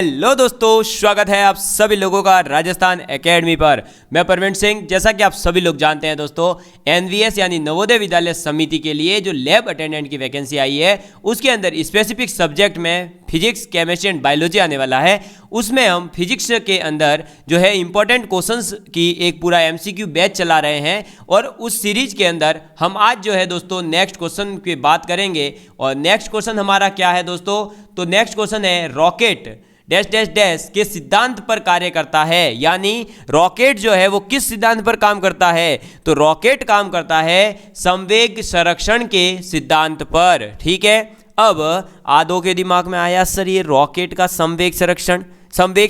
Hello दोस्तों, स्वागत है आप सभी लोगों का राजस्थान एकेडमी पर। मैं परवीन सिंह। जैसा कि आप सभी लोग जानते हैं दोस्तों, एनवीएस यानी नवोदय विद्यालय समिति के लिए जो लैब अटेंडेंट की वैकेंसी आई है उसके अंदर स्पेसिफिक सब्जेक्ट में फिजिक्स, केमिस्ट्री एंड बायोलॉजी आने वाला है। उसमें हम फिजिक्स के अंदर जो है इंपॉर्टेंट क्वेश्चंस की एक पूरा एमसीक्यू बैच चला रहे हैं और उस सीरीज के अंदर हम आज जो है दोस्तों नेक्स्ट क्वेश्चन की बात करेंगे। और नेक्स्ट क्वेश्चन हमारा क्या है दोस्तों? तो नेक्स्ट क्वेश्चन है रॉकेट डैश डैश डैश के सिद्धांत पर कार्य करता है। यानी रॉकेट जो है वो किस सिद्धांत पर काम करता है? तो रॉकेट काम करता है संवेग संरक्षण के सिद्धांत पर। ठीक है, अब आधों के दिमाग में आया सर ये रॉकेट का संवेग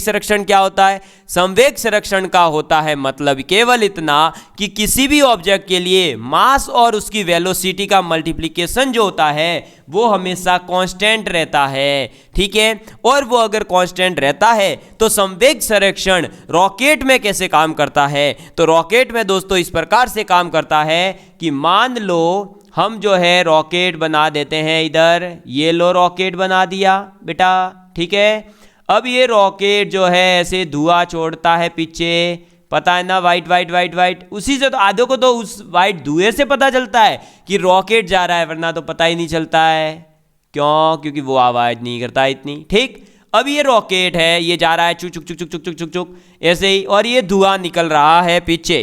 संरक्षण क्या होता है? संवेग संरक्षण का होता है मतलब केवल इतना कि किसी भी ऑब्जेक्ट के लिए मास और उसकी वेलोसिटी का मल्टीप्लिकेशन जो होता है वो हमेशा कांस्टेंट रहता है। ठीक है, और वो अगर कांस्टेंट रहता है तो संवेग संरक्षण रॉकेट में कैसे काम करता है? तो रॉकेट में दोस्तों इस प्रकार से काम करता है कि मान लो हम जो है रॉकेट बना देते हैं, इधर ये लो रॉकेट बना दिया बेटा। ठीक है, अब ये रॉकेट जो है ऐसे धुआं छोड़ता है पीछे, पता है ना, वाइट वाइट वाइट वाइट। उसी से तो आधों को तो उस वाइट धुएं से पता चलता है कि रॉकेट जा रहा है, वरना तो पता ही नहीं चलता है। क्यों? क्योंकि वो आवाज़ नहीं करता इतनी। ठीक, अब ये रॉकेट है, ये जा रहा है चुक चुक चुक चुक चुक चुक चुक चुक ऐसे ही, और ये धुआं निकल रहा है पीछे।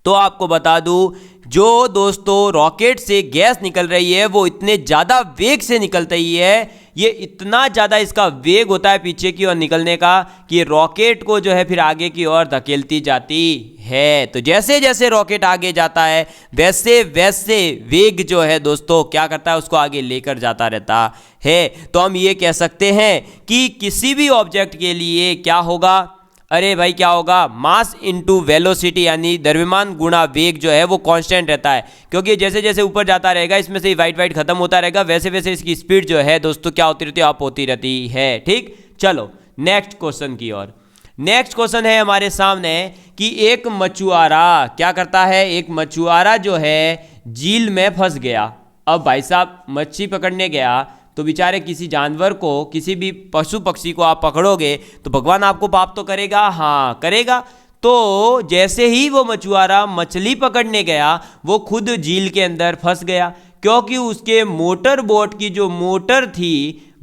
तो आपको बता दूं, जो दोस्तों रॉकेट से गैस निकल रही है वो इतने ज़्यादा वेग से निकल रही है, ये इतना ज़्यादा इसका वेग होता है पीछे की ओर निकलने का कि रॉकेट को जो है फिर आगे की ओर धकेलती जाती है। तो जैसे जैसे रॉकेट आगे जाता है वैसे वैसे वेग जो है दोस्तों क्या करता है, उसको आगे लेकर जाता रहता है। तो हम ये कह सकते हैं कि किसी भी ऑब्जेक्ट के लिए क्या होगा? अरे भाई क्या होगा? मास इनटू वेलोसिटी यानी द्रव्यमान गुणा वेग जो है वो कांस्टेंट रहता है, क्योंकि जैसे जैसे ऊपर जाता रहेगा इसमें से वाइट वाइट खत्म होता रहेगा, वैसे वैसे इसकी स्पीड जो है दोस्तों क्या होती रहती है? अप होती रहती है। ठीक, चलो नेक्स्ट क्वेश्चन की ओर। नेक्स्ट क्वेश्चन है हमारे सामने कि एक मछुआरा क्या करता है? एक मछुआरा जो है झील में फंस गया। अब भाई साहब मच्छी पकड़ने गया तो बेचारे किसी जानवर को, किसी भी पशु पक्षी को आप पकड़ोगे तो भगवान आपको पाप तो करेगा। हाँ करेगा। तो जैसे ही वो मछुआरा मछली पकड़ने गया वो खुद झील के अंदर फंस गया, क्योंकि उसके मोटर बोट की जो मोटर थी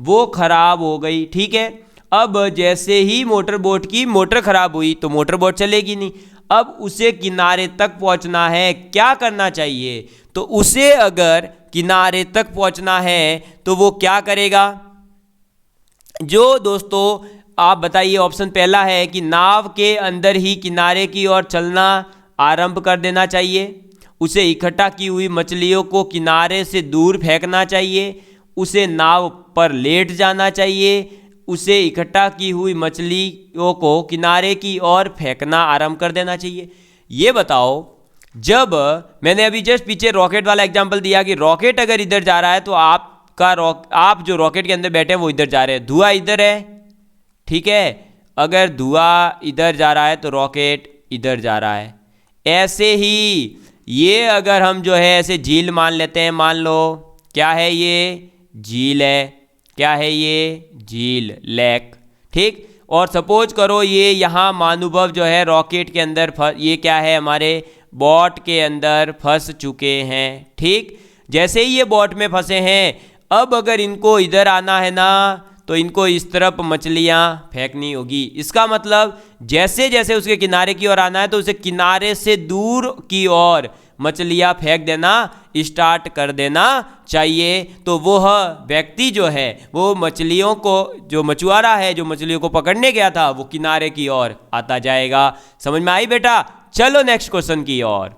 वो खराब हो गई। ठीक है, अब जैसे ही मोटर बोट की मोटर खराब हुई तो मोटर बोट चलेगी नहीं। अब उसे किनारे तक पहुंचना है, क्या करना चाहिए? तो उसे अगर किनारे तक पहुंचना है तो वो क्या करेगा? जो दोस्तों आप बताइए, ऑप्शन पहला है कि नाव के अंदर ही किनारे की ओर चलना आरंभ कर देना चाहिए, उसे इकट्ठा की हुई मछलियों को किनारे से दूर फेंकना चाहिए, उसे नाव पर लेट जाना चाहिए, उसे इकट्ठा की हुई मछलियों को किनारे की ओर फेंकना आरंभ कर देना चाहिए। ये बताओ, जब मैंने अभी जस्ट पीछे रॉकेट वाला एग्जांपल दिया कि रॉकेट अगर इधर जा रहा है तो आप जो रॉकेट के अंदर बैठे हैं वो इधर जा रहे हैं, धुआं इधर है। ठीक है, अगर धुआं इधर जा रहा है तो रॉकेट इधर जा रहा है। ऐसे ही ये अगर हम जो है ऐसे झील मान लेते हैं, मान लो क्या है ये? झील है। क्या है ये? झील, लेक। ठीक, और सपोज करो ये यहाँ महानुभव जो है रॉकेट के अंदर ये क्या है, हमारे बोट के अंदर फंस चुके हैं। ठीक, जैसे ही ये बोट में फंसे हैं, अब अगर इनको इधर आना है ना तो इनको इस तरफ मछलियाँ फेंकनी होगी। इसका मतलब जैसे जैसे उसके किनारे की ओर आना है तो उसे किनारे से दूर की ओर मछलियाँ फेंक देना स्टार्ट कर देना चाहिए। तो वह व्यक्ति जो है वो मछलियों को, जो मछुआरा है जो मछलियों को पकड़ने गया था, वो किनारे की ओर आता जाएगा। समझ में आई बेटा? चलो नेक्स्ट क्वेश्चन की ओर।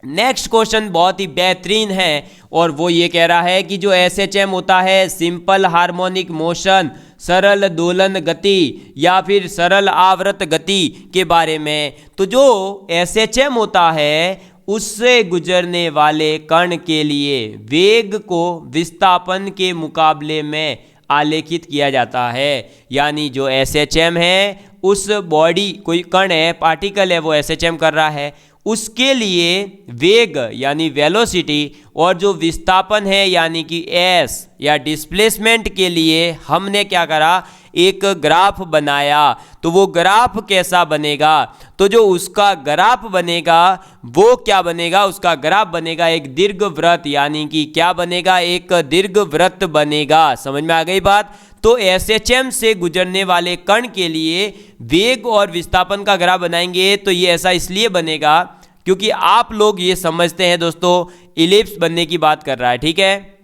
नेक्स्ट क्वेश्चन बहुत ही बेहतरीन है और वो ये कह रहा है कि जो एसएचएम होता है, सिंपल हार्मोनिक मोशन, सरल दोलन गति या फिर सरल आवर्त गति के बारे में। तो जो एसएचएम होता है उससे गुजरने वाले कण के लिए वेग को विस्थापन के मुकाबले में आलेखित किया जाता है। यानी जो एसएचएम है, उस बॉडी कोई कण है, पार्टिकल है, वो एसएचएम कर रहा है, उसके लिए वेग यानी वेलोसिटी और जो विस्थापन है यानी कि एस या डिस्प्लेसमेंट के लिए हमने क्या करा, एक ग्राफ बनाया, तो वो ग्राफ कैसा बनेगा? तो जो उसका ग्राफ बनेगा वो क्या बनेगा? उसका ग्राफ बनेगा एक दीर्घवृत्त, यानी कि क्या बनेगा? एक दीर्घवृत्त बनेगा। समझ में आ गई बात? तो एसएचएम से गुजरने वाले कण के लिए वेग और विस्थापन का ग्राफ बनाएंगे तो ये ऐसा इसलिए बनेगा क्योंकि आप लोग ये समझते हैं दोस्तों इलिप्स बनने की बात कर रहा है, ठीक है।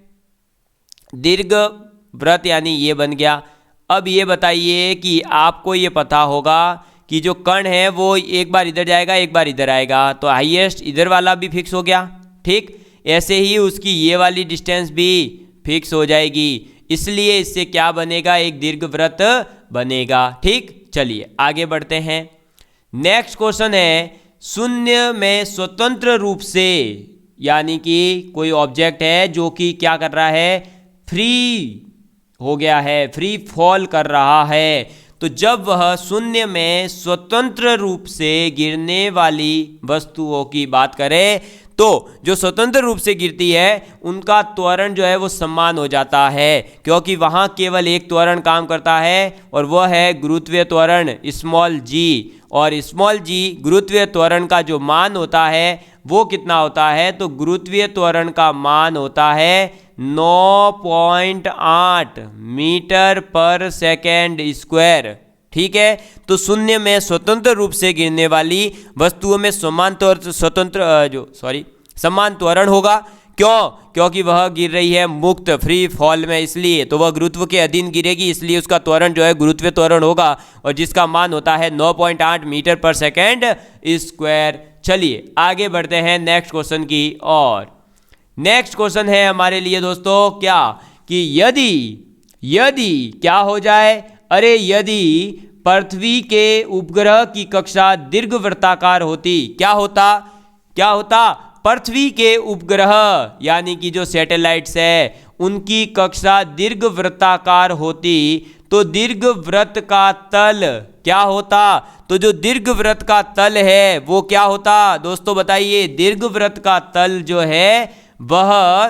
दीर्घवृत्त यानी ये बन गया। अब ये बताइए कि आपको ये पता होगा कि जो कण है वो एक बार इधर जाएगा एक बार इधर आएगा, तो हाईएस्ट इधर वाला भी फिक्स हो गया, ठीक। ऐसे ही उसकी ये वाली डिस्टेंस भी फिक्स हो जाएगी, इसलिए इससे क्या बनेगा? एक दीर्घवृत्त बनेगा, ठीक। चलिए आगे बढ़ते हैं। नेक्स्ट क्वेश्चन है, शून्य में स्वतंत्र रूप से, यानी कि कोई ऑब्जेक्ट है जो कि क्या कर रहा है? फ्री हो गया है, फ्री फॉल कर रहा है। तो जब वह शून्य में स्वतंत्र रूप से गिरने वाली वस्तुओं की बात करें तो जो स्वतंत्र रूप से गिरती है उनका त्वरण जो है वो समान हो जाता है, क्योंकि वहाँ केवल एक त्वरण काम करता है और वह है गुरुत्वीय त्वरण स्मॉल जी। और स्मॉल जी गुरुत्वीय त्वरण का जो मान होता है वो कितना होता है? तो गुरुत्वीय त्वरण का मान होता है 9.8 मीटर पर सेकेंड स्क्वायर, ठीक है। तो शून्य में स्वतंत्र रूप से गिरने वाली वस्तुओं में समान त्वरण होगा। क्यों? क्योंकि वह गिर रही है मुक्त फ्री फॉल में, इसलिए तो वह गुरुत्व के अधीन गिरेगी, इसलिए उसका त्वरण जो है गुरुत्वीय त्वरण होगा और जिसका मान होता है 9.8 मीटर पर सेकेंड स्क्वायर। चलिए आगे बढ़ते हैं नेक्स्ट क्वेश्चन की ओर। नेक्स्ट क्वेश्चन है हमारे लिए दोस्तों क्या कि यदि क्या हो जाए? अरे यदि पृथ्वी के उपग्रह की कक्षा दीर्घवृत्ताकार होती, क्या होता? पृथ्वी के उपग्रह यानी कि जो सैटेलाइट्स है उनकी कक्षा दीर्घवृत्ताकार होती तो दीर्घवृत्त का तल क्या होता? तो जो दीर्घवृत्त का तल है वो क्या होता दोस्तों बताइए? दीर्घवृत्त का तल जो है वह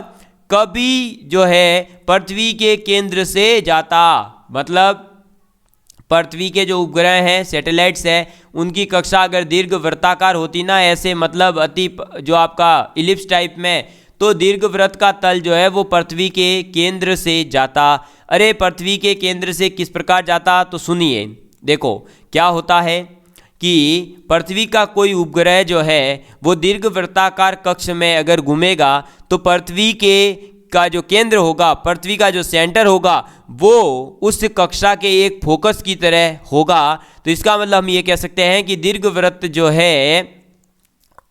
कभी जो है पृथ्वी के केंद्र से जाता, मतलब पृथ्वी के जो उपग्रह हैं सैटेलाइट्स हैं उनकी कक्षा अगर दीर्घवृत्ताकार होती ना, ऐसे मतलब अति जो आपका इलिप्स टाइप में, तो दीर्घवृत्त का तल जो है वो पृथ्वी के केंद्र से जाता। अरे पृथ्वी के केंद्र से किस प्रकार जाता? तो सुनिए, देखो क्या होता है कि पृथ्वी का कोई उपग्रह जो है वो दीर्घवृत्ताकार कक्ष में अगर घूमेगा तो पृथ्वी का जो केंद्र होगा, पृथ्वी का जो सेंटर होगा वो उस कक्षा के एक फोकस की तरह होगा। तो इसका मतलब हम ये कह सकते हैं कि दीर्घवृत्त जो है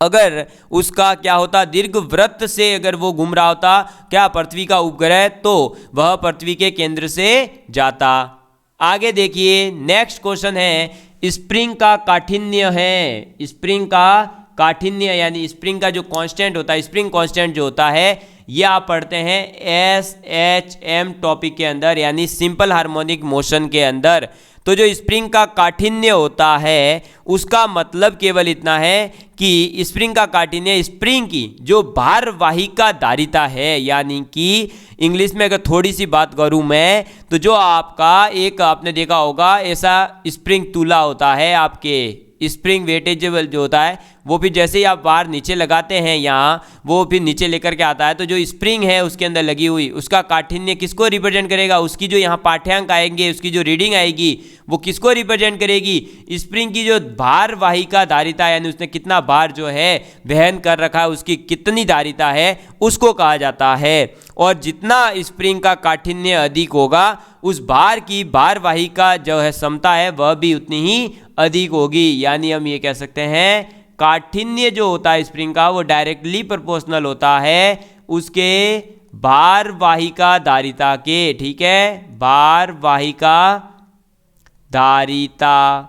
अगर उसका क्या होता, दीर्घवृत्त से अगर वो घूम रहा होता क्या पृथ्वी का उपग्रह, तो वह पृथ्वी के केंद्र से जाता। आगे देखिए नेक्स्ट क्वेश्चन है, स्प्रिंग का काठिन्य है। स्प्रिंग का काठिन्य यानी स्प्रिंग का जो कांस्टेंट होता है, स्प्रिंग कांस्टेंट जो होता है ये आप पढ़ते हैं SHM टॉपिक के अंदर, यानी सिंपल हार्मोनिक मोशन के अंदर। तो जो स्प्रिंग का काठिन्य होता है उसका मतलब केवल इतना है कि स्प्रिंग का काठिन्य स्प्रिंग की जो भारवाहिका धारिता है, यानी कि इंग्लिश में अगर थोड़ी सी बात करूं मैं तो जो आपका एक आपने देखा होगा ऐसा स्प्रिंग तुला होता है, आपके स्प्रिंग वेटेजेबल जो होता है वो फिर जैसे ही आप बाहर नीचे लगाते हैं यहाँ वो फिर नीचे लेकर के आता है। तो जो स्प्रिंग है उसके अंदर लगी हुई उसका काठिन्य किसको रिप्रेजेंट करेगा? उसकी जो यहाँ पाठ्यांक आएंगे, उसकी जो रीडिंग आएगी वो किसको रिप्रेजेंट करेगी? स्प्रिंग की जो भारवाहिका धारिता यानी उसने कितना भार जो है वहन कर रखा है, उसकी कितनी धारिता है उसको कहा जाता है। और जितना स्प्रिंग का काठिन्य अधिक होगा उस भार की भारवाहिका जो है क्षमता है वह भी उतनी ही अधिक होगी। यानी हम ये कह सकते हैं काठिन्य जो होता है स्प्रिंग का वो डायरेक्टली प्रोपोर्शनल होता है उसके भारवाहिका धारिता के, ठीक है, भारवाहिका धारिता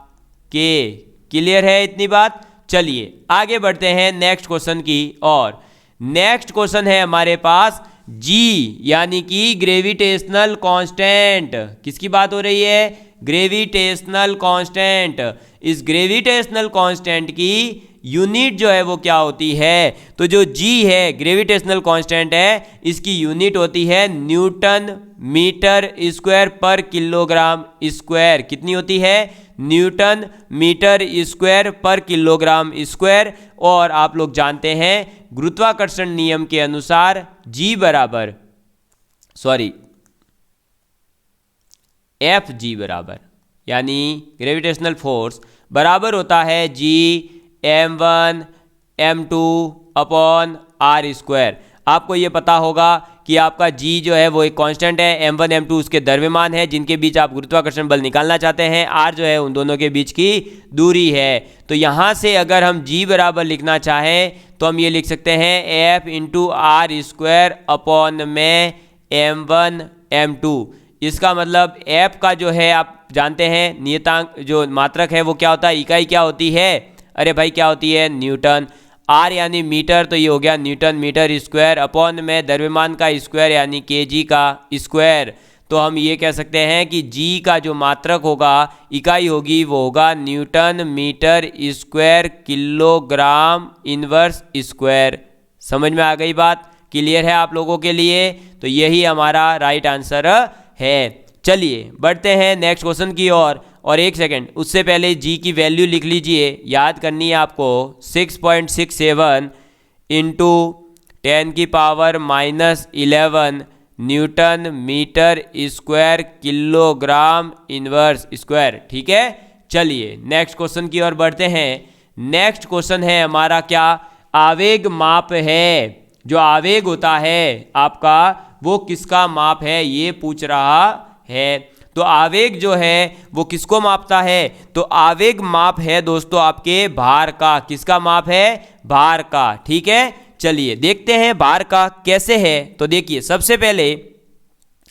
के। क्लियर है इतनी बात? चलिए आगे बढ़ते हैं नेक्स्ट क्वेश्चन की और। नेक्स्ट क्वेश्चन है हमारे पास जी यानी कि ग्रेविटेशनल कांस्टेंट। किसकी बात हो रही है? Gravitational constant. इस ग्रेविटेशनल कांस्टेंट की यूनिट जो है वो क्या होती है, तो जो g है ग्रेविटेशनल कांस्टेंट है, इसकी यूनिट होती है न्यूटन मीटर स्क्वायर पर किलोग्राम स्क्वायर। कितनी होती है? न्यूटन मीटर स्क्वायर पर किलोग्राम स्क्वायर। और आप लोग जानते हैं गुरुत्वाकर्षण नियम के अनुसार Fg बराबर यानी ग्रेविटेशनल फोर्स बराबर होता है g m1 m2 upon r square. आपको ये पता होगा कि आपका g जो है वो एक कांस्टेंट है, m1 m2 उसके द्रव्यमान है जिनके बीच आप गुरुत्वाकर्षण बल निकालना चाहते हैं, r जो है उन दोनों के बीच की दूरी है। तो यहाँ से अगर हम g बराबर लिखना चाहें तो हम ये लिख सकते हैं f into r square upon में m1 m2। इसका मतलब f का जो है आप जानते हैं नियतांक जो मात्रक है वो क्या होता है, इकाई क्या होती है? अरे भाई क्या होती है? न्यूटन। r यानी मीटर, तो ये हो गया न्यूटन मीटर स्क्वायर अपॉन में द्रव्यमान का स्क्वायर यानी kg का स्क्वायर। तो हम ये कह सकते हैं कि g का जो मात्रक होगा, इकाई होगी, वो होगा newton metre square kilogram inverse square. समझ में आ गई बात? क्लियर है आप लोगों के लिए? तो यही हमारा राइट आंसर है। चलिए बढ़ते हैं नेक्स्ट क्वेश्चन की ओर। और एक सेकंड, उससे पहले g की वैल्यू लिख लीजिए, याद करनी है आपको। 6.67 into 10⁻⁻11 newton metre square kilogram inverse square. ठीक है, चलिए नेक्स्ट क्वेश्चन की ओर बढ़ते हैं। नेक्स्ट क्वेश्चन है हमारा क्या? आवेग माप है। जो आवेग होता है आपका वो किसका माप है, ये पूछ रहा है। तो आवेग जो है वो किसको मापता है? तो आवेग माप है दोस्तों आपके भार का। किसका माप है? भार का। ठीक है, चलिए देखते हैं भार का कैसे है। तो देखिए सबसे पहले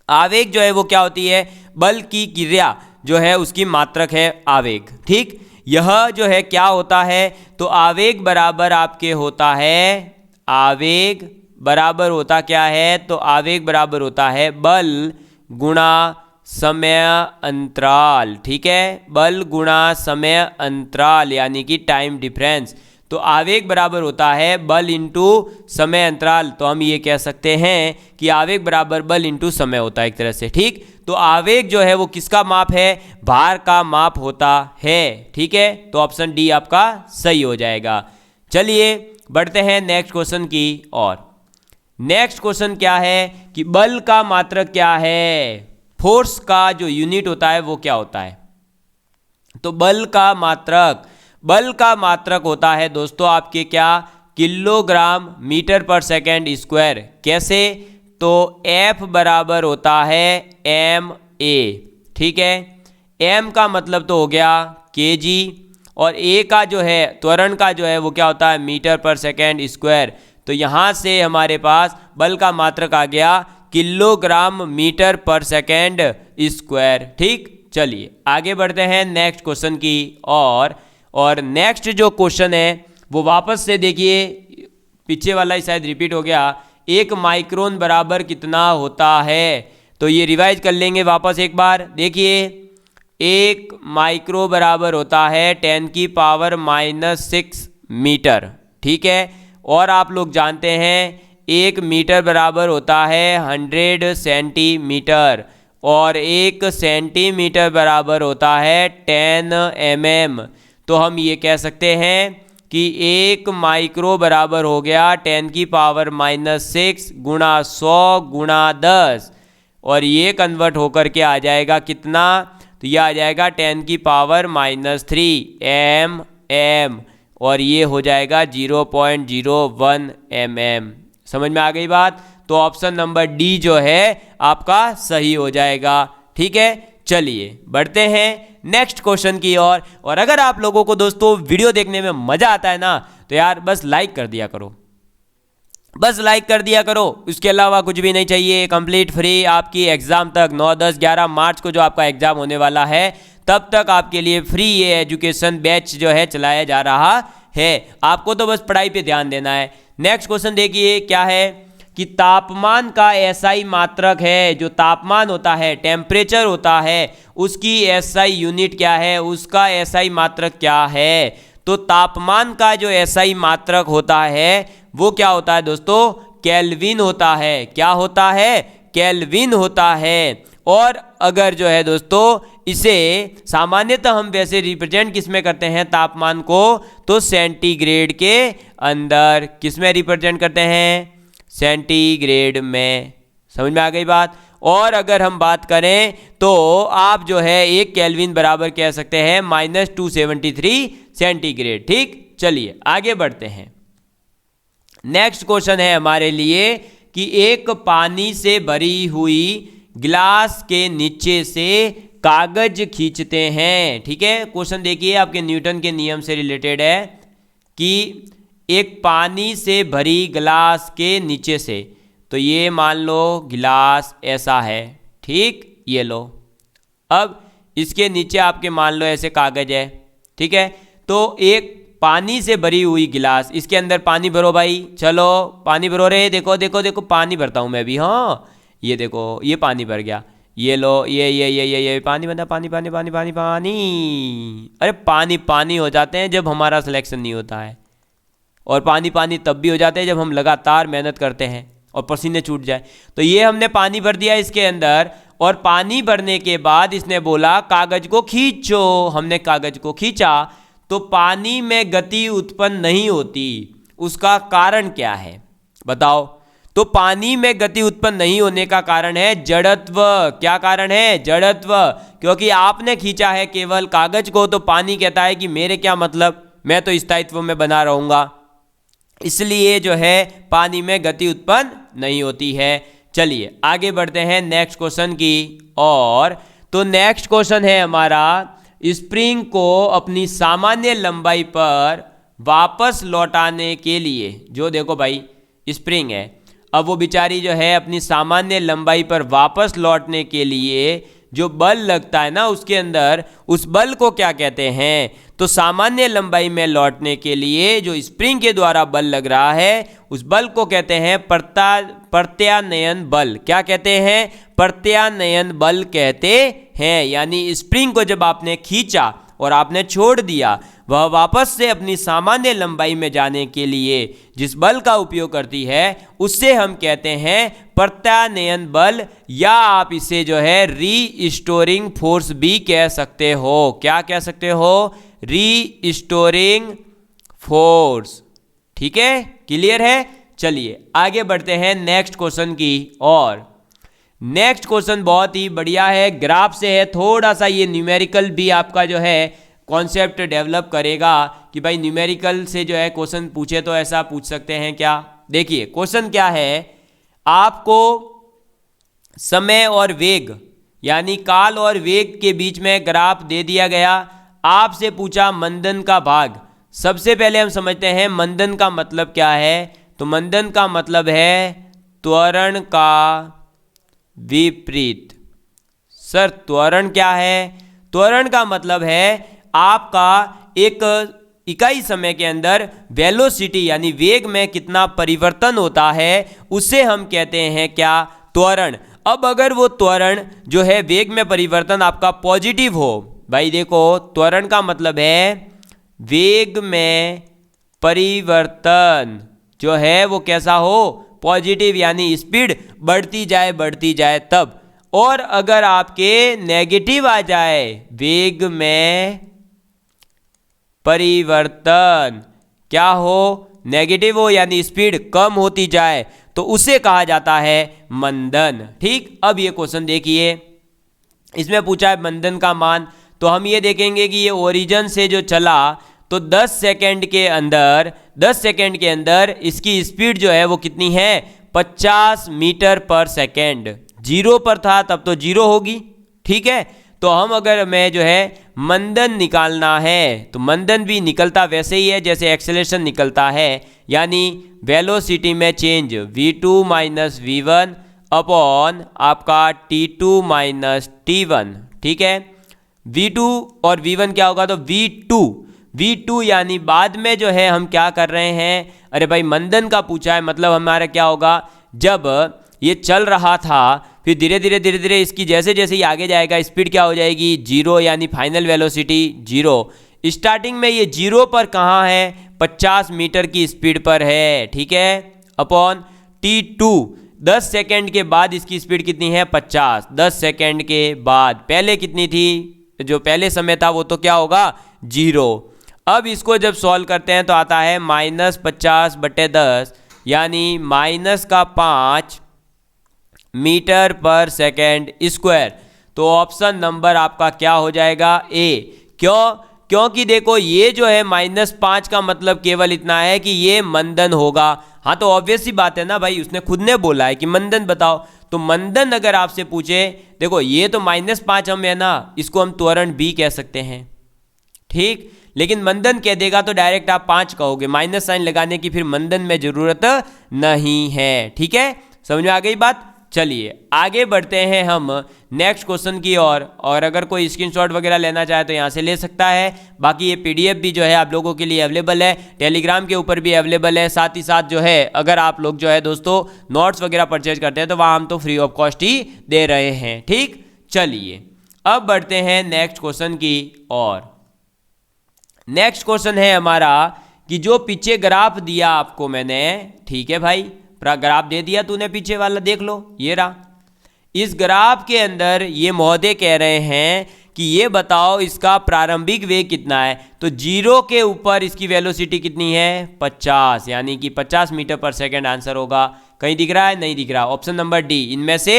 आवेग जो है वो क्या होती है? बल की क्रिया जो है उसकी मात्रक है आवेग। ठीक, यह जो है क्या होता है? तो आवेग बराबर आपके होता है, आवेग बराबर होता क्या है? तो आवेग बराबर होता है बल गुणा समय अंतराल। ठीक है, बल गुणा समय अंतराल यानी कि टाइम डिफरेंस। तो आवेग बराबर होता है बल इंटू समय अंतराल। तो हम ये कह सकते हैं कि आवेग बराबर बल इंटू समय होता है एक तरह से। ठीक, तो आवेग जो है वो किसका माप है? भार का माप होता है। ठीक है, तो ऑप्शन डी आपका सही हो जाएगा। चलिए बढ़ते हैं नेक्स्ट क्वेश्चन की ओर। नेक्स्ट क्वेश्चन क्या है कि बल का मात्रक क्या है? फोर्स का जो यूनिट होता है वो क्या होता है? तो बल का मात्रक होता है दोस्तों आपके क्या? किलोग्राम मीटर पर सेकेंड स्क्वायर। कैसे? तो F बराबर होता है ma। ठीक है, m का मतलब तो हो गया kg और a का जो है त्वरण का जो है वो क्या होता है? मीटर पर सेकेंड स्क्वायर। तो यहाँ से हमारे पास बल का मात्रक आ गया किलोग्राम मीटर पर सेकेंड स्क्वायर। ठीक, चलिए आगे बढ़ते हैं नेक्स्ट क्वेश्चन की और नेक्स्ट जो क्वेश्चन है वो वापस से देखिए, पीछे वाला ही शायद रिपीट हो गया। 1 माइक्रोन बराबर कितना होता है? तो ये रिवाइज कर लेंगे वापस एक बार। देखिए 1 माइक्रो बराबर होता है 10⁻⁻6 मीटर। ठीक है, और आप लोग जानते हैं 1 मीटर बराबर होता है 100 सेंटीमीटर और 1 सेंटीमीटर बराबर होता है 10 mm। तो हम ये कह सकते हैं कि 1 माइक्रो बराबर हो गया 10⁻⁻6 गुणा 100 गुणा 10 और ये कन्वर्ट होकर के आ जाएगा कितना? तो ये आ जाएगा 10⁻³ mm और ये हो जाएगा 0.01 mm। समझ में आ गई बात? तो ऑप्शन नंबर डी जो है आपका सही हो जाएगा। ठीक है, चलिए बढ़ते हैं नेक्स्ट क्वेश्चन की ओर। और अगर आप लोगों को दोस्तों वीडियो देखने में मजा आता है ना, तो यार बस लाइक कर दिया करो, बस लाइक कर दिया करो। उसके अलावा कुछ भी नहीं चाहिए। कंप्लीट फ्री आपकी एग्जाम तक 9, 10, 11 मार्च को जो आपका एग्जाम होने वाला है तब तक आपके लिए फ्री ये एजुकेशन बैच जो है चलाया जा रहा है। आपको तो बस पढ़ाई पे ध्यान देना है। नेक्स्ट क्वेश्चन देखिए क्या है कि तापमान का एसआई मात्रक है। जो तापमान होता है, टेम्परेचर होता है, उसकी एसआई यूनिट क्या है? उसका एसआई मात्रक क्या है? तो तापमान का जो एसआई मात्रक होता है वो क्या होता है दोस्तों, केल्विन होता है। क्या होता है, केल्विन होता है। और अगर जो है दोस्तों इसे सामान्यतः हम वैसे रिप्रेजेंट किस में करते हैं तापमान को, तो सेंटीग्रेड के अंदर किस में रिप्रेजेंट करते हैं, सेंटीग्रेड में। समझ में आ गई बात। और अगर हम बात करें तो आप जो है 1 केल्विन बराबर कह सकते हैं -273 सेंटीग्रेड। ठीक, चलिए आगे बढ़ते हैं। नेक्स्ट क्वेश्चन है हमारे लिए कि एक पानी से भरी हुई गिलास के नीचे से कागज खींचते हैं। ठीक है, क्वेश्चन देखिए, आपके न्यूटन के नियम से रिलेटेड है कि एक पानी से भरी गिलास के नीचे से, तो ये मान लो गिलास ऐसा है। ठीक, ये लो। अब इसके नीचे आपके मान लो ऐसे कागज है। ठीक है, तो एक पानी से भरी हुई गिलास, इसके अंदर पानी भरो भाई, चलो पानी भरो रे। देखो देखो देखो, पानी भरता हूँ मैं भी। हाँ, ये देखो, ये पानी भर गया। ये लो, ये पानी बना, पानी पानी पानी पानी पानी। अरे पानी पानी हो जाते हैं जब हमारा सिलेक्शन नहीं होता है, और पानी पानी तब भी हो जाते हैं जब हम लगातार मेहनत करते हैं और पसीने छूट जाए। तो ये हमने पानी भर दिया इसके अंदर, और पानी भरने के बाद इसने बोला कागज को खींचो। हमने कागज को खींचा तो पानी में गति उत्पन्न नहीं होती। उसका कारण क्या है बताओ। तो पानी में गति उत्पन्न नहीं होने का कारण है जड़त्व। क्या कारण है, जड़त्व। क्योंकि आपने खींचा है केवल कागज को, तो पानी कहता है कि मेरे क्या मतलब, मैं तो स्थायित्व में बना रहूंगा, इसलिए जो है पानी में गति उत्पन्न नहीं होती है। चलिए आगे बढ़ते हैं नेक्स्ट क्वेश्चन की और। तो नेक्स्ट क्वेश्चन है हमारा, स्प्रिंग को अपनी सामान्य लंबाई पर वापस लौटाने के लिए, जो देखो भाई स्प्रिंग है, अब वो बेचारी जो है अपनी सामान्य लंबाई पर वापस लौटने के लिए जो बल लगता है ना उसके अंदर, उस बल को क्या कहते हैं। तो सामान्य लंबाई में लौटने के लिए जो स्प्रिंग के द्वारा बल लग रहा है उस बल को कहते हैं प्रत्यानयन बल। क्या कहते हैं, प्रत्यानयन बल कहते हैं। यानी स्प्रिंग को जब आपने खींचा और आपने छोड़ दिया, वह वापस से अपनी सामान्य लंबाई में जाने के लिए जिस बल का उपयोग करती है उससे हम कहते हैं प्रत्यानयन बल, या आप इसे जो है रीस्टोरिंग फोर्स भी कह सकते हो। क्या कह सकते हो, रीस्टोरिंग फोर्स। ठीक है, क्लियर है। चलिए आगे बढ़ते हैं नेक्स्ट क्वेश्चन की और। नेक्स्ट क्वेश्चन बहुत ही बढ़िया है, ग्राफ से है, थोड़ा सा ये न्यूमेरिकल भी आपका जो है कॉन्सेप्ट डेवलप करेगा कि भाई न्यूमेरिकल से जो है क्वेश्चन पूछे तो ऐसा पूछ सकते हैं क्या। देखिए क्वेश्चन क्या है, आपको समय और वेग यानी काल और वेग के बीच में ग्राफ दे दिया गया, आपसे पूछा मंदन का भाग। सबसे पहले हम समझते हैं मंदन का मतलब क्या है। तो मंदन का मतलब है त्वरण का विपरीत। सर त्वरण क्या है, त्वरण का मतलब है आपका एक इकाई समय के अंदर वेलोसिटी यानी वेग में कितना परिवर्तन होता है, उसे हम कहते हैं क्या, त्वरण। अब अगर वो त्वरण जो है वेग में परिवर्तन आपका पॉजिटिव हो, भाई देखो त्वरण का मतलब है वेग में परिवर्तन जो है वो कैसा हो, पॉजिटिव, यानी स्पीड बढ़ती जाए तब। और अगर आपके नेगेटिव आ जाए, वेग में परिवर्तन क्या हो, नेगेटिव हो यानी स्पीड कम होती जाए, तो उसे कहा जाता है मंदन। ठीक, अब ये क्वेश्चन देखिए, इसमें पूछा है मंदन का मान। तो हम ये देखेंगे कि ये ओरिजिन से जो चला तो 10 सेकेंड के अंदर इसकी स्पीड जो है वो कितनी है, 50 मीटर पर सेकेंड। जीरो पर था तब तो जीरो होगी। ठीक है, तो हम अगर मैं जो है मंदन निकालना है तो मंदन भी निकलता वैसे ही है जैसे एक्सेलरेशन निकलता है, यानी वेलोसिटी में change v2 minus v1 upon आपका t2 माइनस t1। ठीक है, v2 और v1 क्या होगा, तो v2 यानी बाद में जो है हम क्या कर रहे हैं, अरे भाई मंदन का पूछा है, मतलब हमारा क्या होगा, जब ये चल रहा था फिर धीरे धीरे इसकी जैसे जैसे ही आगे जाएगा स्पीड क्या हो जाएगी, जीरो, यानी फाइनल वेलोसिटी जीरो। स्टार्टिंग में ये 0 पर कहाँ है, 50 मीटर की स्पीड पर है, ठीक है, अपॉन t2 10 सेकेंड के बाद इसकी स्पीड कितनी है, 50। 10 सेकेंड के बाद पहले कितनी थी, जो पहले समय था वो तो क्या होगा, 0। अब इसको जब सॉल्व करते हैं तो आता है -50/10 यानी -5 मीटर पर सेकेंड स्क्वायर। तो ऑप्शन नंबर आपका क्या हो जाएगा, ए। क्योंकि देखो ये जो है -5 का मतलब केवल इतना है कि ये मंदन होगा। हाँ तो ऑब्वियस सी बात है ना भाई, उसने खुद ने बोला है कि मंदन बताओ, तो मंदन अगर आपसे पूछे, देखो ये तो -5 हम है ना, इसको हम त्वरण भी कह सकते हैं, ठीक, लेकिन मंदन कह देगा तो डायरेक्ट आप 5 कहोगे, माइनस साइन लगाने की फिर मंदन में जरूरत नहीं है, ठीक है, समझ में आ गई बात। चलिए आगे बढ़ते हैं हम नेक्स्ट क्वेश्चन की ओर, और अगर कोई स्क्रीनशॉट वगैरह लेना चाहे तो यहाँ से ले सकता है। बाकी ये पीडीएफ भी जो है आप लोगों के लिए अवेलेबल है, टेलीग्राम के ऊपर भी अवेलेबल है। साथ ही साथ जो है अगर आप लोग जो है दोस्तों नोट्स वगैरह परचेज करते हैं तो वहाँ हम तो फ्री ऑफ कॉस्ट ही दे रहे हैं, ठीक। चलिए अब बढ़ते हैं नेक्स्ट क्वेश्चन की ओर। नेक्स्ट क्वेश्चन है हमारा कि जो पीछे ग्राफ दिया आपको मैंने, ठीक है भाई, ग्राफ दे दिया तूने पीछे वाला, देख लो ये रहा। इस ग्राफ के अंदर ये महोदय कह रहे हैं कि ये बताओ इसका प्रारंभिक वेग कितना है। तो 0 के ऊपर इसकी वेलोसिटी कितनी है, 50, यानी कि 50 मीटर पर सेकेंड आंसर होगा। कहीं दिख रहा है, नहीं दिख रहा, ऑप्शन नंबर डी, इनमें से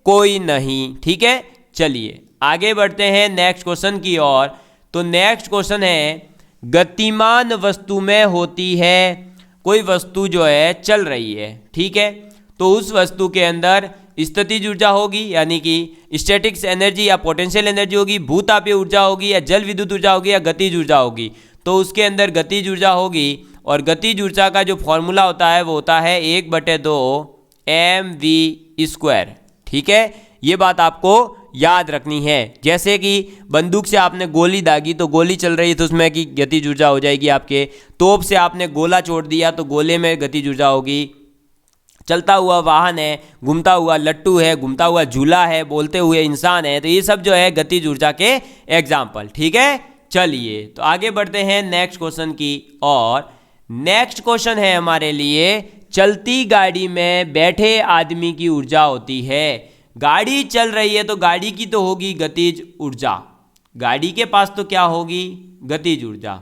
कोई नहीं, ठीक है। चलिए आगे बढ़ते हैं नेक्स्ट क्वेश्चन की ओर। तो नेक्स्ट क्वेश्चन है, गतिमान वस्तु में होती है, कोई वस्तु जो है चल रही है, ठीक है, तो उस वस्तु के अंदर स्थितिज ऊर्जा होगी, यानी कि स्टैटिक्स एनर्जी या पोटेंशियल एनर्जी होगी, भूतापीय ऊर्जा होगी या जल विद्युत ऊर्जा होगी या गतिज ऊर्जा होगी। तो उसके अंदर गतिज ऊर्जा होगी, और गतिज ऊर्जा का जो फॉर्मूला होता है वो होता है 1/2 mv², ठीक है। ये बात आपको याद रखनी है। जैसे कि बंदूक से आपने गोली दागी तो गोली चल रही है तो उसमें की गतिज ऊर्जा हो जाएगी आपके, तोप से आपने गोला छोड़ दिया तो गोले में गतिज ऊर्जा होगी, चलता हुआ वाहन है, घूमता हुआ लट्टू है, घूमता हुआ झूला है, बोलते हुए इंसान है, तो ये सब जो है गतिज ऊर्जा के एग्जाम्पल, ठीक है। चलिए तो आगे बढ़ते हैं नेक्स्ट क्वेश्चन की और। नेक्स्ट क्वेश्चन है हमारे लिए, चलती गाड़ी में बैठे आदमी की ऊर्जा होती है। गाड़ी चल रही है तो गाड़ी की तो होगी गतिज ऊर्जा, गाड़ी के पास तो क्या होगी, गतिज ऊर्जा,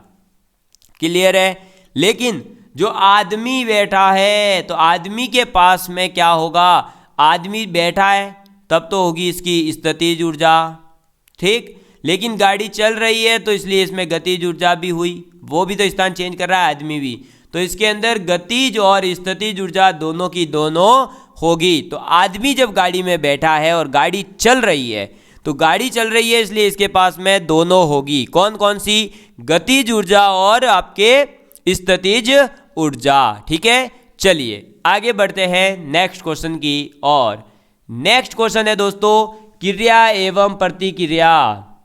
क्लियर है। लेकिन जो आदमी बैठा है तो आदमी के पास में क्या होगा, आदमी बैठा है तब तो होगी इसकी स्थितिज ऊर्जा, ठीक। लेकिन गाड़ी चल रही है तो इसलिए इसमें गतिज ऊर्जा भी हुई, वो भी तो स्थान चेंज कर रहा है, आदमी भी, तो इसके अंदर गतिज और स्थितिज ऊर्जा दोनों की दोनों होगी। तो आदमी जब गाड़ी में बैठा है और गाड़ी चल रही है, तो गाड़ी चल रही है इसलिए इसके पास में दोनों होगी, कौन कौन सी, गतिज ऊर्जा और आपके स्थितिज ऊर्जा, ठीक है। चलिए आगे बढ़ते हैं नेक्स्ट क्वेश्चन की और। नेक्स्ट क्वेश्चन है दोस्तों, क्रिया एवं प्रतिक्रिया।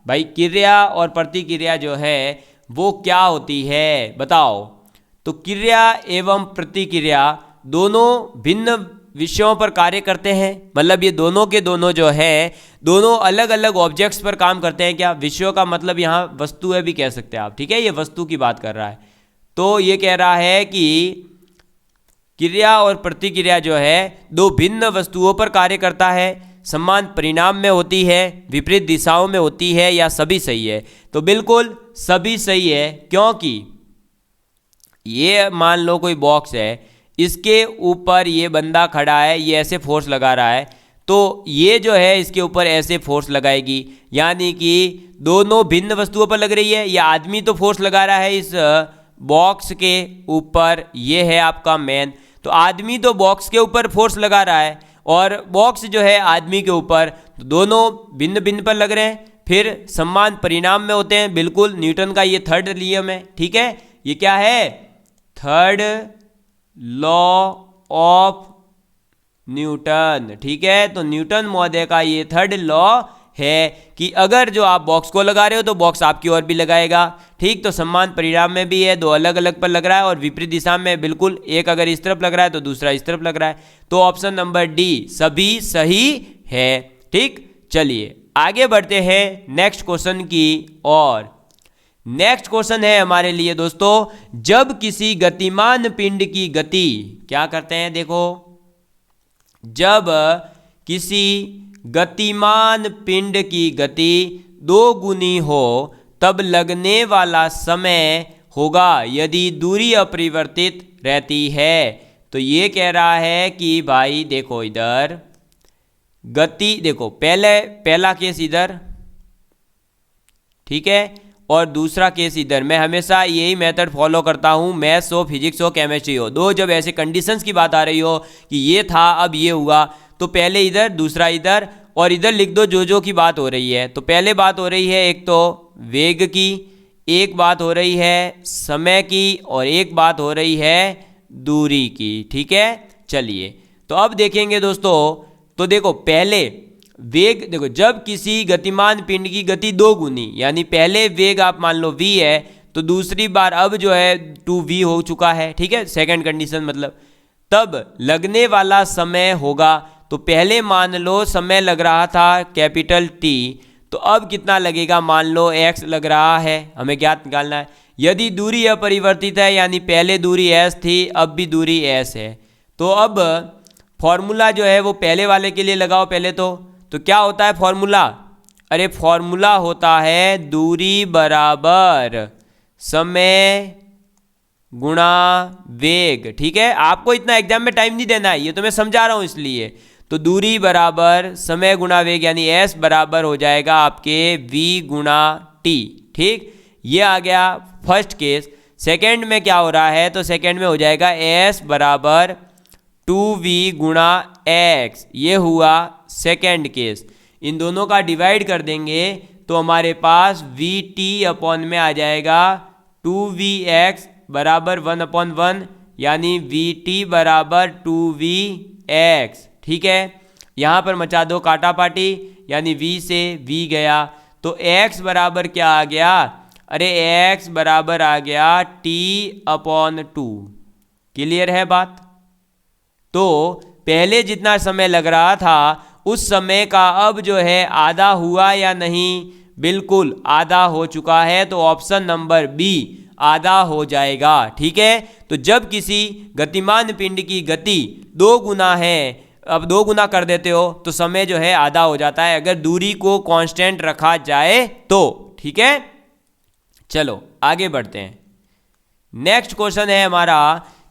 भाई क्रिया और प्रतिक्रिया जो है वो क्या होती है बताओ। तो क्रिया एवं प्रतिक्रिया दोनों भिन्न विषयों पर कार्य करते हैं, मतलब ये दोनों के दोनों जो है दोनों अलग अलग ऑब्जेक्ट्स पर काम करते हैं। क्या विषयों का मतलब यहाँ वस्तु है भी कह सकते हैं आप, ठीक है, ये वस्तु की बात कर रहा है। तो ये कह रहा है कि क्रिया और प्रतिक्रिया जो है दो भिन्न वस्तुओं पर कार्य करता है, समान परिणाम में होती है, विपरीत दिशाओं में होती है, या सभी सही है। तो बिल्कुल सभी सही है, क्योंकि ये मान लो कोई बॉक्स है, इसके ऊपर ये बंदा खड़ा है, ये ऐसे फोर्स लगा रहा है, तो ये जो है इसके ऊपर ऐसे फोर्स लगाएगी, यानी कि दोनों भिन्न वस्तुओं पर लग रही है। ये आदमी तो फोर्स लगा रहा है इस बॉक्स के ऊपर, ये है आपका मैन, तो आदमी तो बॉक्स के ऊपर फोर्स लगा रहा है और बॉक्स जो है आदमी के ऊपर, तो दोनों भिन्न भिन्न पर लग रहे हैं, फिर समान परिणाम में होते हैं। बिल्कुल न्यूटन का ये थर्ड नियम है, ठीक है, ये क्या है, थर्ड लॉ ऑफ न्यूटन, ठीक है। तो न्यूटन महोदय का ये थर्ड लॉ है कि अगर जो आप बॉक्स को लगा रहे हो तो बॉक्स आपकी ओर भी लगाएगा, ठीक। तो समान परिणाम में भी है, दो अलग अलग पर लग रहा है, और विपरीत दिशा में बिल्कुल एक अगर इस तरफ लग रहा है तो दूसरा इस तरफ लग रहा है। तो ऑप्शन नंबर डी सभी सही है, ठीक। चलिए आगे बढ़ते हैं नेक्स्ट क्वेश्चन की और। नेक्स्ट क्वेश्चन है हमारे लिए दोस्तों, जब किसी गतिमान पिंड की गति, क्या करते हैं देखो, जब किसी गतिमान पिंड की गति 2 गुनी हो तब लगने वाला समय होगा यदि दूरी अपरिवर्तित रहती है। तो ये कह रहा है कि भाई देखो इधर गति, देखो पहला केस इधर, ठीक है, और दूसरा केस इधर। मैं हमेशा यही मेथड फॉलो करता हूँ, मैथ्स हो, फिजिक्स हो, केमिस्ट्री हो, दो जब ऐसे कंडीशंस की बात आ रही हो कि ये था अब ये हुआ, तो पहले इधर दूसरा इधर, और इधर लिख दो जो की बात हो रही है। तो पहले बात हो रही है एक तो वेग की, एक बात हो रही है समय की, और एक बात हो रही है दूरी की। ठीक है, चलिए तो अब देखेंगे दोस्तों। तो देखो पहले वेग, देखो जब किसी गतिमान पिंड की गति 2 गुनी, यानी पहले वेग आप मान लो v है, तो दूसरी बार अब जो है 2v हो चुका है। ठीक है, सेकंड कंडीशन मतलब तब लगने वाला समय होगा। तो पहले मान लो समय लग रहा था कैपिटल T, तो अब कितना लगेगा, मान लो x लग रहा है, हमें ज्ञात निकालना है। यदि दूरी अपरिवर्तित है, यानी पहले दूरी s थी अब भी दूरी s है, तो अब फॉर्मूला जो है वो पहले वाले के लिए लगाओ पहले। तो क्या होता है फॉर्मूला, अरे फॉर्मूला होता है दूरी बराबर समय गुणा वेग। ठीक है, आपको इतना एग्जाम में टाइम नहीं देना है, ये तो मैं समझा रहा हूं इसलिए। तो दूरी बराबर समय गुणा वेग, यानी s बराबर हो जाएगा आपके v गुणा t। ठीक, ये आ गया फर्स्ट केस। सेकंड में क्या हो रहा है, तो सेकंड में हो जाएगा s बराबर 2v गुणा x, ये हुआ सेकंड केस। इन दोनों का डिवाइड कर देंगे तो हमारे पास vt अपॉन में आ जाएगा 2vx बराबर 1/1, यानी vt बराबर 2vx। ठीक है, यहाँ पर मचा दो काटा पाटी, यानी v से v गया, तो x बराबर क्या आ गया, अरे x बराबर आ गया t/2। क्लियर है बात। तो पहले जितना समय लग रहा था उस समय का अब जो है आधा हुआ या नहीं, बिल्कुल आधा हो चुका है, तो ऑप्शन नंबर बी आधा हो जाएगा। ठीक है, तो जब किसी गतिमान पिंड की गति 2 गुना है, अब 2 गुना कर देते हो तो समय जो है आधा हो जाता है, अगर दूरी को कांस्टेंट रखा जाए तो। ठीक है, चलो आगे बढ़ते हैं। नेक्स्ट क्वेश्चन है हमारा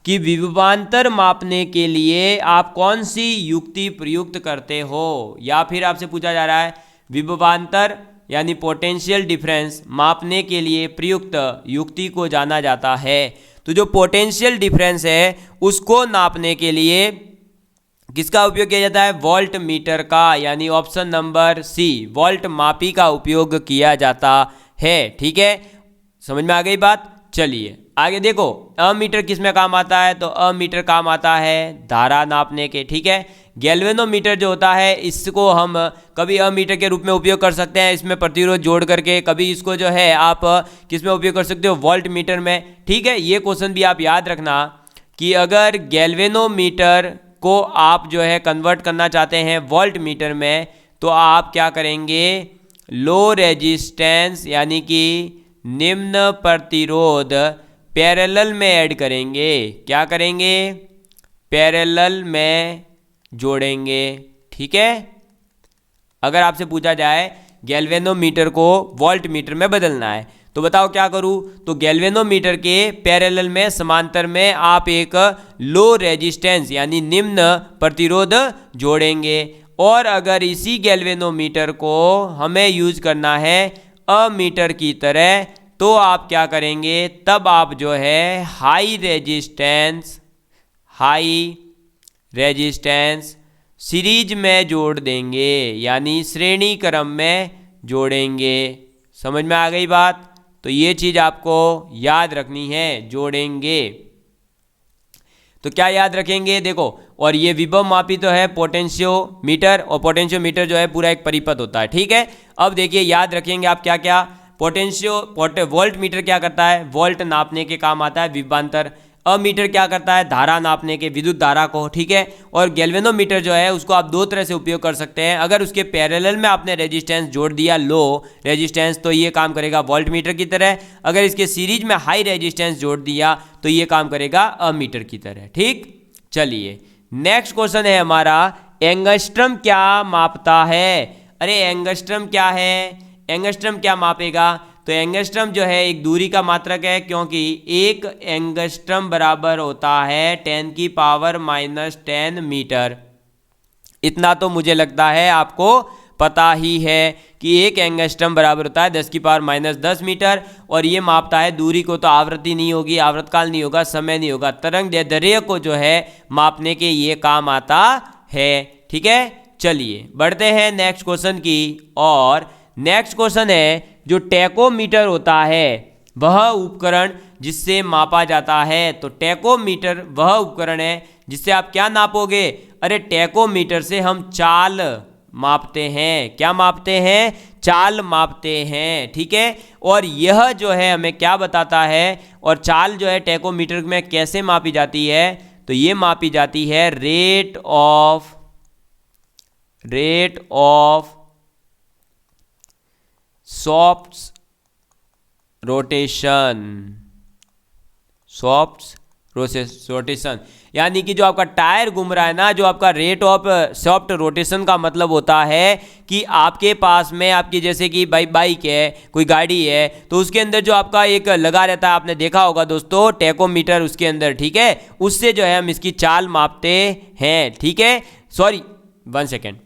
कि विभवांतर मापने के लिए आप कौन सी युक्ति प्रयुक्त करते हो, या फिर आपसे पूछा जा रहा है विभवांतर यानी पोटेंशियल डिफरेंस मापने के लिए प्रयुक्त युक्ति को जाना जाता है। तो जो पोटेंशियल डिफरेंस है उसको नापने के लिए किसका उपयोग किया जाता है, वोल्ट मीटर का, यानी ऑप्शन नंबर सी वोल्ट मापी का उपयोग किया जाता है। ठीक है, समझ में आ गई बात। चलिए आगे देखो, अमीटर किस में काम आता है, तो अमीटर काम आता है धारा नापने के। ठीक है, गैल्वेनोमीटर जो होता है इसको हम कभी अमीटर के रूप में उपयोग कर सकते हैं, इसमें प्रतिरोध जोड़ करके, कभी इसको जो है आप किस में उपयोग कर सकते हो, वोल्ट मीटर में। ठीक है, ये क्वेश्चन भी आप याद रखना कि अगर गैल्वेनोमीटर को आप जो है कन्वर्ट करना चाहते हैं वोल्ट मीटर में, तो आप क्या करेंगे, लो रेजिस्टेंस यानी कि निम्न प्रतिरोध पैरेलल में ऐड करेंगे। क्या करेंगे, पैरेलल में जोड़ेंगे। ठीक है, अगर आपसे पूछा जाए गैल्वेनोमीटर को वोल्ट मीटर में बदलना है तो बताओ क्या करूं, तो गैल्वेनोमीटर के पैरेलल में समांतर में आप एक लो रेजिस्टेंस यानी निम्न प्रतिरोध जोड़ेंगे। और अगर इसी गैल्वेनोमीटर को हमें यूज करना है अमीटर की तरह, तो आप क्या करेंगे, तब आप जो है हाई रेजिस्टेंस सीरीज में जोड़ देंगे, यानी श्रेणी क्रम में जोड़ेंगे। समझ में आ गई बात। तो ये चीज आपको याद रखनी है, जोड़ेंगे। तो क्या याद रखेंगे, देखो, और ये विभव मापी तो है पोटेंशियोमीटर, और पोटेंशियोमीटर जो है पूरा एक परिपथ होता है। ठीक है, अब देखिए याद रखेंगे आप क्या क्या, वोल्ट मीटर क्या करता है, वोल्ट नापने के काम आता है, विभवांतर अमीटर क्या करता है, धारा नापने के, विद्युत धारा को, ठीक है। और गैल्वेनोमीटर जो है उसको आप दो तरह से उपयोग कर सकते हैं। अगर उसके पैरेलल में आपने रेजिस्टेंस जोड़ दिया, लो रेजिस्टेंस, तो ये काम करेगा वोल्टमीटर की तरह। अगर इसके सीरीज में हाई रेजिस्टेंस जोड़ दिया तो ये काम करेगा अमीटर की तरह, ठीक। चलिए नेक्स्ट क्वेश्चन है हमारा, एंगस्ट्रम क्या मापता है। अरे एंगस्ट्रम क्या है, एंगस्ट्रम क्या मापेगा, तो एंगस्ट्रम जो है एक दूरी का मात्रक है, क्योंकि एक एंगस्ट्रम बराबर होता है 10⁻⁻10 मीटर। इतना तो मुझे लगता है आपको पता ही है कि एक एंगस्ट्रम बराबर होता है 10⁻10 मीटर, और ये मापता है दूरी को। तो आवृत्ति नहीं होगी, आवर्तकाल नहीं होगा, समय नहीं होगा, तरंग दैर्ध्य को जो है मापने के ये काम आता है, ठीक है। चलिए बढ़ते हैं नेक्स्ट क्वेश्चन की, और नेक्स्ट क्वेश्चन है, जो टैकोमीटर होता है वह उपकरण जिससे मापा जाता है। तो टैकोमीटर वह उपकरण है जिससे आप क्या नापोगे, अरे टैकोमीटर से हम चाल मापते हैं। क्या मापते हैं, चाल मापते हैं, ठीक है। और यह जो है हमें क्या बताता है, और चाल जो है टैकोमीटर में कैसे मापी जाती है, तो ये मापी जाती है रेट ऑफ सॉफ्ट रोटेशन, यानी कि जो आपका टायर घूम रहा है ना, जो आपका रेट ऑफ सॉफ्ट रोटेशन का मतलब होता है कि आपके पास में आपकी जैसे कि बाइक है, कोई गाड़ी है, तो उसके अंदर जो आपका एक लगा रहता है, आपने देखा होगा दोस्तों टैकोमीटर उसके अंदर, ठीक है। उससे जो है हम इसकी चाल मापते हैं, ठीक है। सॉरी 1 सेकेंड,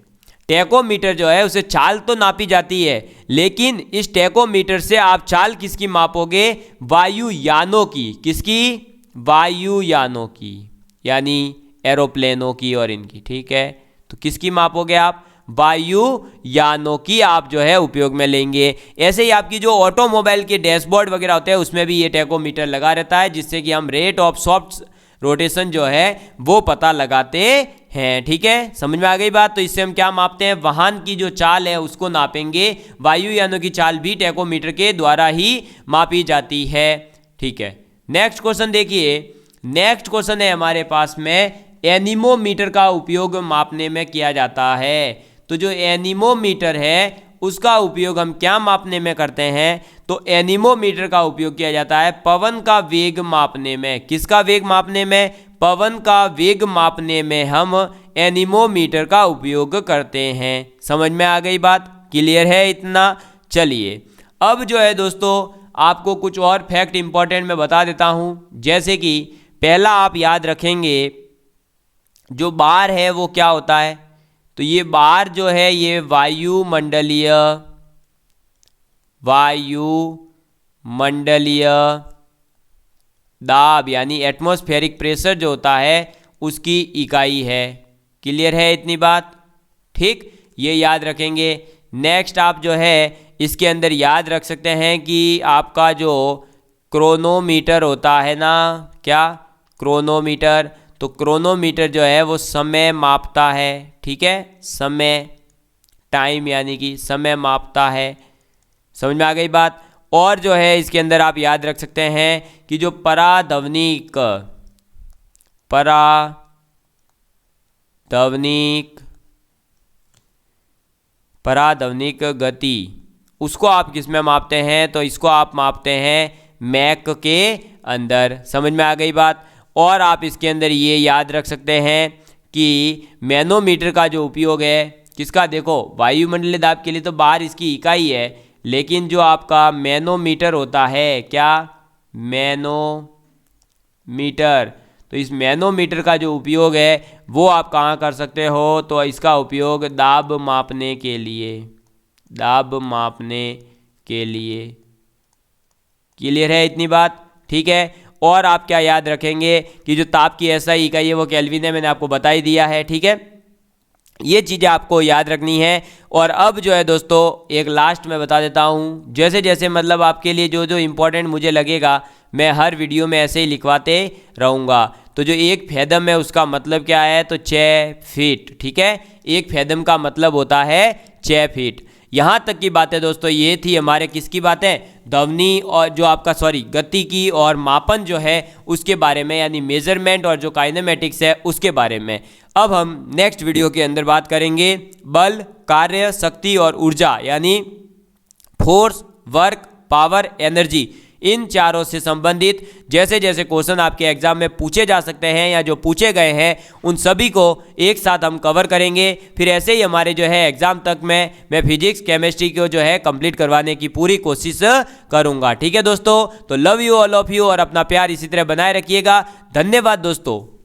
टैकोमीटर जो है उसे चाल तो नापी जाती है, लेकिन इस टैकोमीटर से आप चाल किसकी मापोगे, वायुयानों की। किसकी, वायुयानों की, यानी एरोप्लेनों की और इनकी, ठीक है। तो किसकी मापोगे आप, वायुयानों की आप जो है उपयोग में लेंगे। ऐसे ही आपकी जो ऑटोमोबाइल के डैशबोर्ड वगैरह होते हैं उसमें भी ये टैकोमीटर लगा रहता है, जिससे कि हम रेट ऑफ सॉफ्ट रोटेशन जो है वो पता लगाते हैं, ठीक है। समझ में आ गई बात। तो इससे हम क्या मापते हैं, वाहन की जो चाल है उसको नापेंगे। वायुयानों की चाल भी टैकोमीटर के द्वारा ही मापी जाती है, ठीक है। नेक्स्ट क्वेश्चन देखिए, नेक्स्ट क्वेश्चन है हमारे पास में, एनीमोमीटर का उपयोग मापने में किया जाता है। तो जो एनीमोमीटर है उसका उपयोग हम क्या मापने में करते हैं, तो एनीमोमीटर का उपयोग किया जाता है पवन का वेग मापने में। किसका वेग मापने में, पवन का वेग मापने में हम एनीमोमीटर का उपयोग करते हैं। समझ में आ गई बात, क्लियर है इतना। चलिए अब जो है दोस्तों आपको कुछ और फैक्ट इंपॉर्टेंट मैं बता देता हूं, जैसे कि पहला आप याद रखेंगे, जो बार है वो क्या होता है, तो ये बार जो है ये वायुमंडलीय दाब यानी एटमॉस्फेरिक प्रेशर जो होता है उसकी इकाई है। क्लियर है इतनी बात, ठीक, ये याद रखेंगे। नेक्स्ट आप जो है इसके अंदर याद रख सकते हैं कि आपका जो क्रोनोमीटर होता है ना, क्या, क्रोनोमीटर, तो क्रोनोमीटर जो है वो समय मापता है, ठीक है, समय, टाइम यानी कि समय मापता है। समझ में आ गई बात। और जो है इसके अंदर आप याद रख सकते हैं कि जो पराध्वनिक गति, उसको आप किस में मापते हैं, तो इसको आप मापते हैं मैक के अंदर। समझ में आ गई बात। और आप इसके अंदर ये याद रख सकते हैं कि मैनोमीटर का जो उपयोग है किसका, देखो वायुमंडलीय दाब के लिए तो बार इसकी इकाई है, लेकिन जो आपका मैनोमीटर होता है, क्या, मैनोमीटर, तो इस मैनोमीटर का जो उपयोग है वो आप कहाँ कर सकते हो, तो इसका उपयोग दाब मापने के लिए। क्लियर है इतनी बात, ठीक है। और आप क्या याद रखेंगे कि जो ताप की SI इकाई है वो केल्विन है, मैंने आपको बता ही दिया है, ठीक है। ये चीज़ें आपको याद रखनी है। और अब जो है दोस्तों एक लास्ट में बता देता हूँ, जैसे जैसे मतलब आपके लिए जो जो इम्पोर्टेंट मुझे लगेगा मैं हर वीडियो में ऐसे ही लिखवाते रहूँगा। तो जो एक फैदम है उसका मतलब क्या है, तो 6 फीट, ठीक है। एक फैदम का मतलब होता है 6 फीट। यहाँ तक की बातें दोस्तों ये थी हमारे किसकी बातें, ध्वनि और जो आपका गति की और मापन जो है उसके बारे में, यानी मेजरमेंट और जो काइनेमेटिक्स है उसके बारे में। अब हम नेक्स्ट वीडियो के अंदर बात करेंगे बल, कार्य, शक्ति और ऊर्जा, यानी फोर्स, वर्क, पावर, एनर्जी, इन चारों से संबंधित जैसे जैसे क्वेश्चन आपके एग्जाम में पूछे जा सकते हैं या जो पूछे गए हैं उन सभी को एक साथ हम कवर करेंगे। फिर ऐसे ही हमारे जो है एग्जाम तक में मैं फिजिक्स केमिस्ट्री को जो है कंप्लीट करवाने की पूरी कोशिश करूंगा। ठीक है दोस्तों, तो love you all of you और अपना प्यार इसी तरह बनाए रखिएगा। धन्यवाद दोस्तों।